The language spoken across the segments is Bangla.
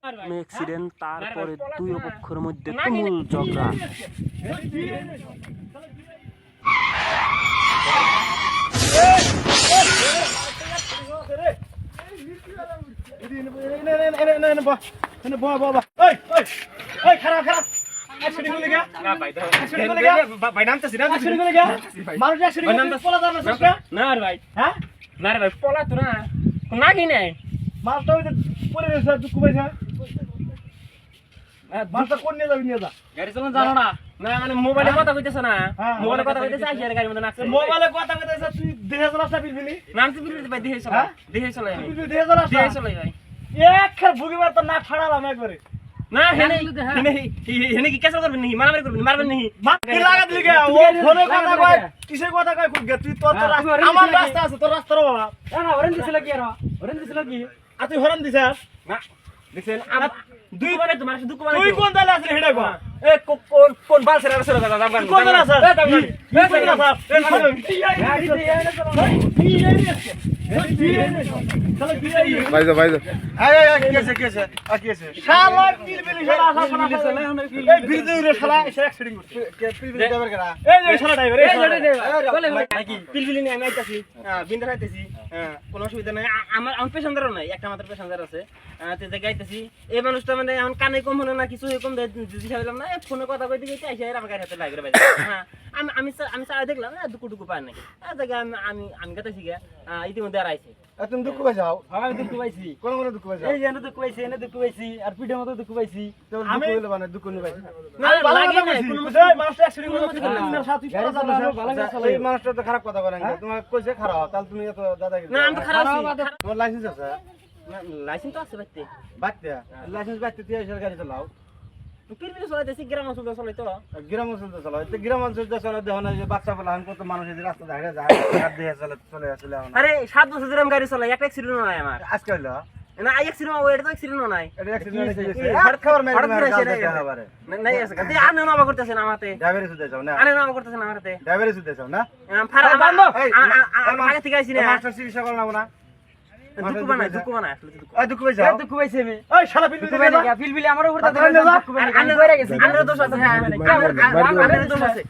কোনো অ্যাক্সিডেন্ট, তারপরে দুই পক্ষের মধ্যে তুমুল ঝগড়া। গাড়ি চালানো জানো না? না মানে মোবাইলে কথা কইতেছ না? মোবাইলে কথা কইতেছ আইছে গাড়ির মধ্যে নাচছে। মোবাইলে কথা কইতেছ তুই দেখে চলাস না পিলপিলি? নাম তো পিলপিলি ভাই দেখে চলা। দেখে চলাই আমি। দেখে চলাস না? দেখে চলাই ভাই। এক ভুগিবার তো না ফাড়ালাম একবারে। না হেনে হেনে কি কেসা করবেন নি? মারামারি করবেন নি? মারবেন নি? কি লাগা দিলি গে? ও ফোনে কথা কয়, কিসের কথা কয় খুগে? তুই তোর আমার রাস্তা আছে, তোর রাস্তা রো বাবা। না হরেন দিছিল কি আর? হরেন দিছিল কি? আর তুই হরেন দিছাস? না। দেখছেন আমার দুই মানে তোমার দুঃখ মানে তুই কোন দালে আছিস হেডা কো এ কোন বাল ছেড়ে ছেড়ে দাদা দাম কোন দালে আছিস এ দাম ভাইজা ভাইজা কেছে শালা পিলপিলি শালা আসা না এই বিরদে শালা এসে অ্যাক্সিডেন্ট করছে পিলপিলি ড্রাইভার করা এই যে শালা ড্রাইভার এই ড্রাইভার বলে নাকি পিলপিলি নিয়ে আমি আইতাছি বিন্দা খাইতেছি কোনো অসুবিধা নাই আমার পেশেন্জারও নাই একটা মাত্র পেশেন্জার আছে তে জায়গায় আইতাছি এই মানুষটা মানে এখন কানে কম হলো না কিছু এরকম দিশা পেলাম না ফোনে কথা কইতে গিয়ে আইসা আমার গাড়ি হাতে লাগরে বাইরে হ্যাঁ আমি সারা দেখলাম না দুকু পায় নাকি জায়গা আমি গাতাছি গা ইতিমধ্যে আর আইছে তুমি দুঃখ পাইছাও? আমি দুঃখ পাইছি কোন কোন দুঃখ পাইছাও? এই যে এনে দুঃখ পাইছি এনে দুঃখ পাইছি আর পিঠের মতো দুঃখ পাইছি আমি মানে দুঃখ নি পাইছি না লাগে না কোনো মানুষ অ্যাক্সিডেন্ট করতে না সাথী পড়া যাবে ভালো করে চলে এই মানুষটা তো খারাপ কথা বলেন তোমার কইছে খারাপ তাহলে তুমি এত দাদাগিরি না আমি তো খারাপ আছি তোমার লাইসেন্স আছে? লাইসেন্স তো আছে বাইতে বাচ্চা লাইসেন্স বাচ্চা তুই এসে গাড়ি চালাও পিলপিলি চলাইতেছি গ্রাম অঞ্চল চলাই তো গ্রাম অঞ্চল চালাও তো গ্রাম অঞ্চল চালাও দেখো না যে বাচ্চা বলা কত মানুষ এই রাস্তা ধারে যায় হাত দিয়ে চলে আসলে আরে 7 বছর ধরে আমি গাড়ি চলাই একটা অ্যাক্সিডেন্ট নাই আমার আজকে হলো না আই অ্যাক্সিডেন্ট ওই এটা তো অ্যাক্সিডেন্ট নাই এটা অ্যাক্সিডেন্ট হয়েছে হাত খাবার মেরে নাই আছে তুই আনে নামা করতেছেন আমাতে ড্রাইভারে সুদে যাও না আনে নামা করতেছেন আমাতে ড্রাইভারে সুদে যাও না ফারা আগে থেকে আইছি না মাস্টার চিকিৎসা করো না না দুঃখ বানাই আসলে দুঃখ পাইছাও? দুঃখ পাইছি আমি ওই শালা পিলপিলি পিলপিলি আমার উপর দাদা দুঃখ বানাই আনে কইরা গেছি আনে দোষ আছে হ্যাঁ আনে দোষ আছে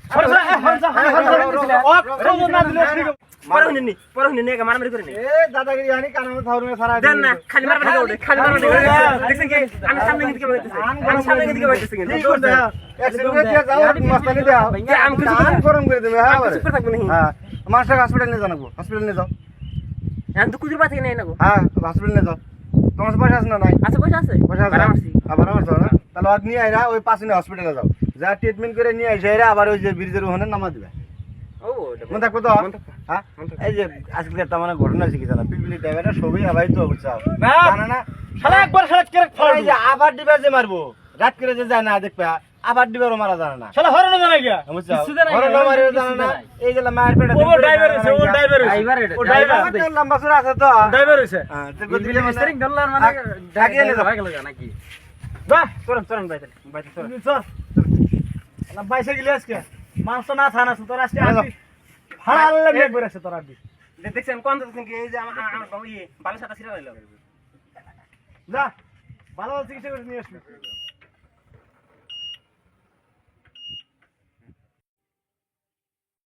পরহনি নে মারামারি করে নে এ দাদাগিরি হানি কানামে থাউরে সারা দেন না খালি মারামারি করে খালি মারামারি করে দেখছেন কি আমি সামনে দিকে বইতেছি আমি সামনে দিকে বইতেছি কি করতে অ্যাক্সিডেন্ট হয়ে যাও মাস্তানি দাও আমি কিছু গরম করে দেবে হ্যাঁ চুপ থাকবো না হ্যাঁ মাস্টার হসপিটাল নিয়ে জানাবো হসপিটাল নিয়ে যাও আমি তো কুকুর পাথে নেই না গো হ্যাঁ হসপিটাল নিয়ে যাও তোমার পয়সা আছে না নাই আচ্ছা পয়সা আছে পয়সা আছে আবার আমার যাও না তাহলে আজ নিয়ে আইরা ওই পাশে হসপিটালে যাও যা ট্রিটমেন্ট করে নিয়ে আইসা এরা আবার ওই যে ব্রিজের ওখানে নামা দিবে ও মন থাকবো তো হ্যাঁ এই যে আজকে একটা মানে ঘটনা হয়েছে কি জানা পিলপিলি ড্রাইভারটা সবই আবাই তো বুঝছাও জানা না শালা একবার শালা কেরে এই যে আবার ডিবার যে মারবো রাত করে যে যায় না দেখবা আবার ডিবারও মারা জানা না শালা হরনো জানা গিয়া বুঝছাও হরনো মারিও জানা না এই যে মায়ের পেটে ও ড্রাইভার হইছে ও ড্রাইভার লম্বা সুরা আছে তো ড্রাইভার হইছে হ্যাঁ তো গদিলে স্টিয়ারিং ধরলার মানে ঢাকিয়ে নিয়ে যাও হয়ে গেল নাকি বাহ চরম বাইতে চল না বাইসে গেলি আজকে মাংস না থানা তোর আজকে ভাড়া লাগে একবার আছে তোর আদি দেখছেন কোন দেখছেন কি এই যে আমার বাবু বালের সাথে ছিড়া হইলো যা ভালো চিকিৎসা করে নিয়ে আসবি